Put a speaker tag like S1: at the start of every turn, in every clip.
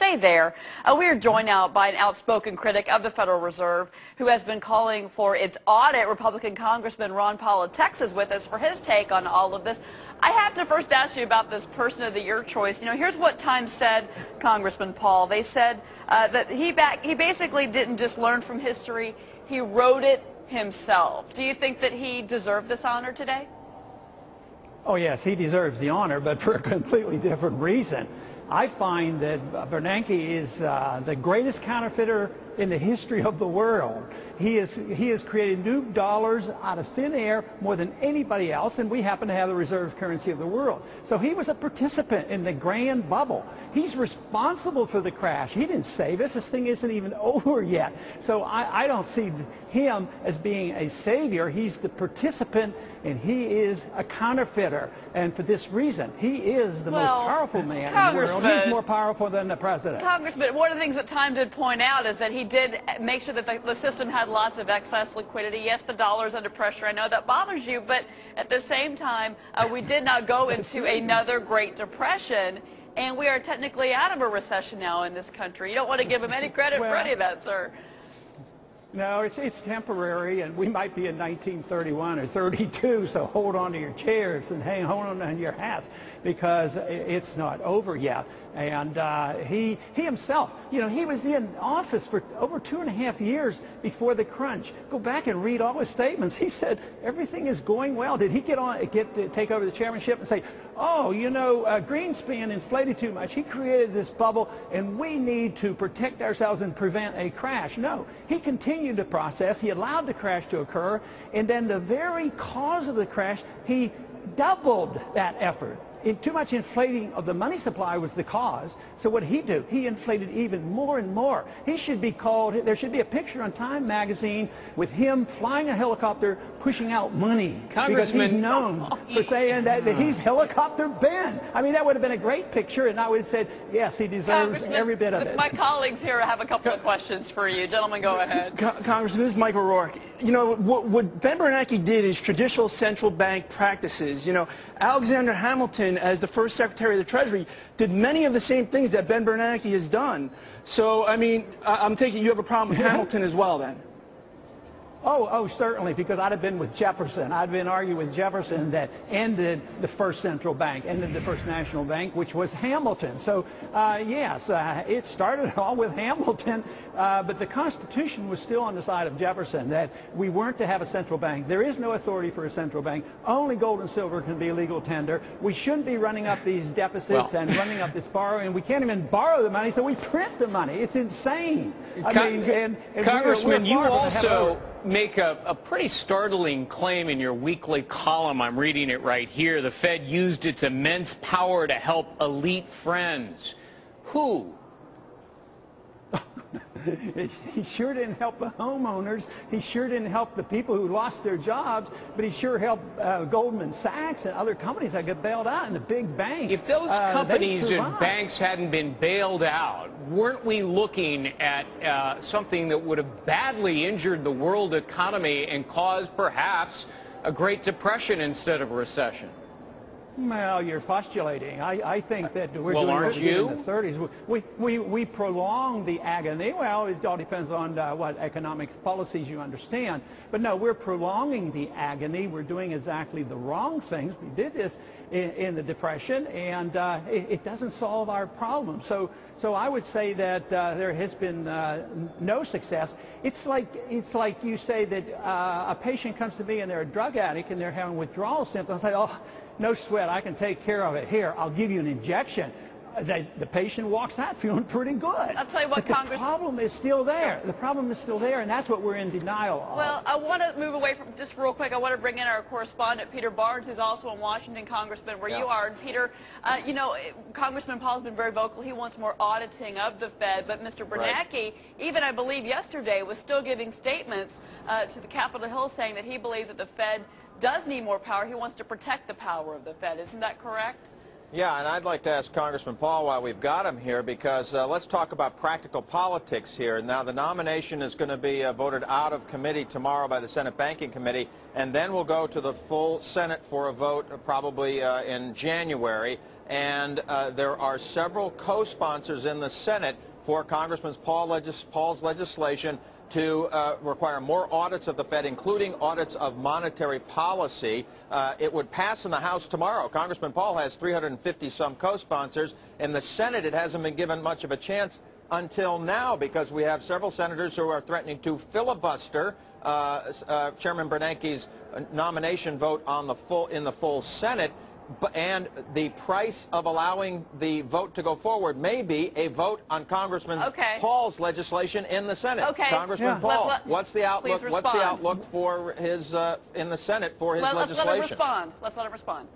S1: stay there. We are joined now by an outspoken critic of the Federal Reserve who has been calling for its audit. Republican Congressman Ron Paul of Texas with us for his take on all of this. I have to first ask you about this Person of the Year choice. You know, here's what Time said, Congressman Paul. They said that he basically didn't just learn from history, he wrote it himself. Do you think that he deserved this honor today?
S2: Oh, yes, he deserves the honor, but for a completely different reason. I find that Bernanke is the greatest counterfeiter in the history of the world. He has created new dollars out of thin air more than anybody else, and we happen to have the reserve currency of the world. So he was a participant in the grand bubble. He's responsible for the crash. He didn't save us. This thing isn't even over yet. So I don't see him as being a savior. He's the participant, and he is a counterfeiter. And for this reason, he is the most powerful man in the world. He's more powerful than the president.
S1: Congressman, one of the things that Time did point out is that he did make sure that the system had lots of excess liquidity. Yes, the dollar's under pressure. I know that bothers you, but at the same time, we did not go into another Great Depression, and we are technically out of a recession now in this country. You don't want to give him any credit for any of that, sir.
S2: No, it's temporary, and we might be in 1931 or 32, so hold on to your chairs and hold on to your hats, because it's not over yet. And he himself, you know, he was in office for over 2.5 years before the crunch. Go back and read all his statements. He said everything is going well. Did he take over the chairmanship and say, oh, you know, Greenspan inflated too much. He created this bubble, and we need to protect ourselves and prevent a crash? No, he continued the process. He allowed the crash to occur, and then the very cause of the crash, he doubled that effort. Too much inflating of the money supply was the cause. So what did he do? He inflated even more and more. He should be called, there should be a picture on Time magazine with him flying a helicopter pushing out money.
S3: Congressman,
S2: because he's known for saying that he's Helicopter Ben. I mean, that would have been a great picture, and I would have said, yes, he deserves every bit of it.
S1: My colleagues here have a couple of questions for you. Gentlemen, go ahead.
S4: Congressman, this is Michael Rourke. You know, what Ben Bernanke did is traditional central bank practices. You know, Alexander Hamilton, as the first Secretary of the Treasury, did many of the same things that Ben Bernanke has done. So, I mean, I'm taking you have a problem with Hamilton as well, then?
S2: Oh, certainly, because I'd have been with Jefferson. I'd been arguing with Jefferson that ended the first central bank, ended the first national bank, which was Hamilton. So, yes, it started all with Hamilton, but the Constitution was still on the side of Jefferson, that we weren't to have a central bank. There is no authority for a central bank. Only gold and silver can be legal tender. We shouldn't be running up these deficits and running up this borrowing. We can't even borrow the money, so we print the money. It's insane.
S3: Congressman, you also make a pretty startling claim in your weekly column. I'm reading it right here. The Fed used its immense power to help elite friends. Who?
S2: He sure didn't help the homeowners. He sure didn't help the people who lost their jobs, but he sure helped Goldman Sachs and other companies that got bailed out, and the big banks.
S3: If those companies and banks hadn't been bailed out, weren't we looking at something that would have badly injured the world economy and caused perhaps a Great Depression instead of a recession?
S2: Well, you're postulating. I think that we're doing
S3: aren't
S2: what we did in the 30s. We prolong the agony. Well, it all depends on what economic policies you understand. But no, we're prolonging the agony. We're doing exactly the wrong things. We did this in the Depression, and it doesn't solve our problem. So I would say that there has been no success. It's like you say that a patient comes to me and they're a drug addict and they're having withdrawal symptoms. I say, oh, no sweat, I can take care of it. Here, I'll give you an injection. The patient walks out feeling pretty good.
S1: I'll tell you what,
S2: Congress. The problem is still there. The problem is still there, and that's what we're in denial of.
S1: Well, I want to move away from, just real quick, I want to bring in our correspondent, Peter Barnes, who's also in Washington, Congressman, where you are. And Peter, you know, Congressman Paul has been very vocal. He wants more auditing of the Fed, but Mr. Bernanke, even I believe yesterday, was still giving statements to the Capitol Hill saying that he believes that the Fed does need more power. He wants to protect the power of the Fed. Isn't that correct?
S5: Yeah, and I'd like to ask Congressman Paul while we've got him here, because let's talk about practical politics here. Now, the nomination is going to be voted out of committee tomorrow by the Senate Banking Committee, and then we'll go to the full Senate for a vote probably in January. and there are several co-sponsors in the Senate for Congressman Paul's legislation to require more audits of the Fed, including audits of monetary policy. It would pass in the House tomorrow. Congressman Paul has 350-some co-sponsors. In the Senate, it hasn't been given much of a chance until now because we have several senators who are threatening to filibuster Chairman Bernanke's nomination vote on in the full Senate. And the price of allowing the vote to go forward may be a vote on Congressman Paul's legislation in the Senate. Congressman Paul, what's the outlook? What's the outlook for his in the Senate for his legislation?
S1: Let's let him respond.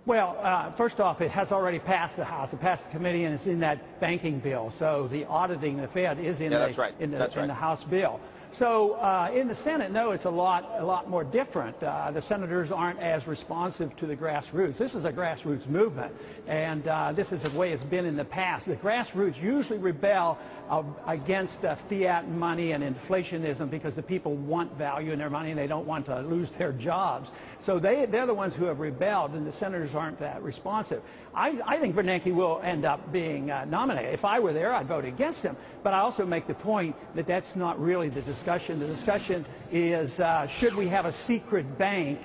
S2: Well, first off, it has already passed the House. It passed the committee, and it's in that banking bill. So the auditing the Fed is in, in the House bill. So in the Senate, no, it's a lot more different. The senators aren't as responsive to the grassroots. This is a grassroots movement, and this is the way it's been in the past. The grassroots usually rebel against fiat money and inflationism because the people want value in their money and they don't want to lose their jobs. So they're the ones who have rebelled, and the senators aren't that responsive. I think Bernanke will end up being nominated. If I were there, I'd vote against him. But I also make the point that that's not really the discussion. The discussion is should we have a secret bank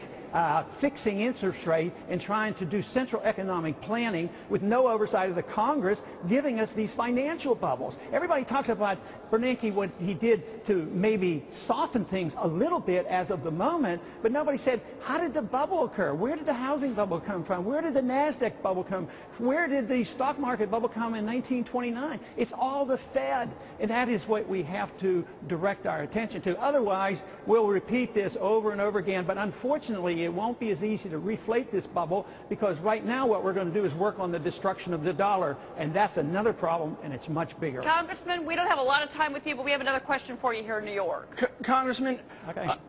S2: fixing interest rate and trying to do central economic planning with no oversight of the Congress, giving us these financial bubbles. Everybody talks about Bernanke, what he did to maybe soften things a little bit as of the moment, but nobody said, how did the bubble occur? Where did the housing bubble come from? Where did the NASDAQ bubble come? Where did the stock market bubble come in 1929? It's all the Fed, and that is what we have to direct our attention to. Otherwise, we'll repeat this over and over again, but unfortunately, it won't be as easy to reflate this bubble because right now what we're going to do is work on the destruction of the dollar, and that's another problem, and it's much bigger.
S1: Congressman, we don't have a lot of time with you, but we have another question for you here in New York.
S4: Congressman,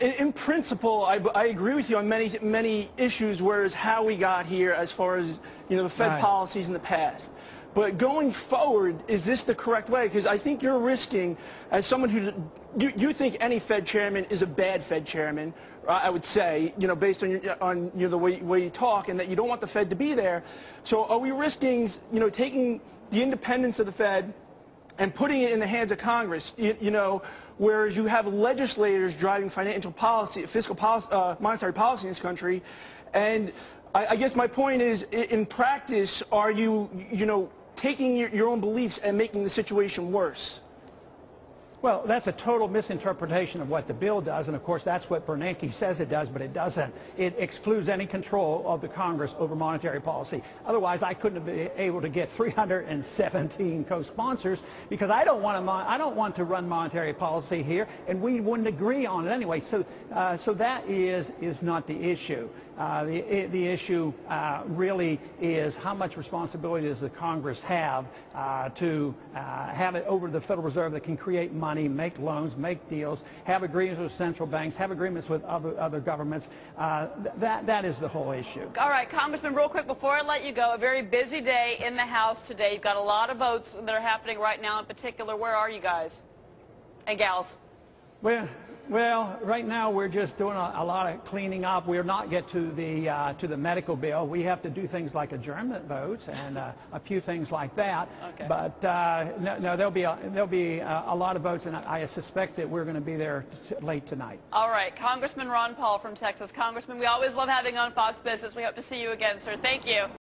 S4: in principle, I agree with you on many issues, whereas how we got here as far as the Fed policies in the past. But going forward, is this the correct way? Because I think you're risking, as someone who you think any Fed chairman is a bad Fed chairman, I would say, based on the way you talk, and that you don't want the Fed to be there. So are we risking, taking the independence of the Fed and putting it in the hands of Congress? Whereas you have legislators driving financial policy, fiscal policy, monetary policy in this country, and I guess my point is, in practice, are you, taking your own beliefs and making the situation worse?
S2: Well, that's a total misinterpretation of what the bill does, and of course that's what Bernanke says it does, but it doesn't. It excludes any control of the Congress over monetary policy. Otherwise, I couldn't have been able to get 317 co-sponsors because I don't want to run monetary policy here, and we wouldn't agree on it anyway. So, so that is not the issue. The issue really is how much responsibility does the Congress have to have it over the Federal Reserve that can create money, make loans, make deals, have agreements with central banks, have agreements with other governments. That is the whole issue.
S1: All right, Congressman, real quick before I let you go, a very busy day in the House today. You've got a lot of votes that are happening right now in particular. Where are you guys and gals?
S2: Well, right now we're just doing a lot of cleaning up. We're not yet to the medical bill. We have to do things like adjournment votes and a few things like that. Okay. But no, there'll be a lot of votes, and I suspect that we're going to be there late tonight.
S1: All right, Congressman Ron Paul from Texas. Congressman, we always love having you on Fox Business. We hope to see you again, sir. Thank you.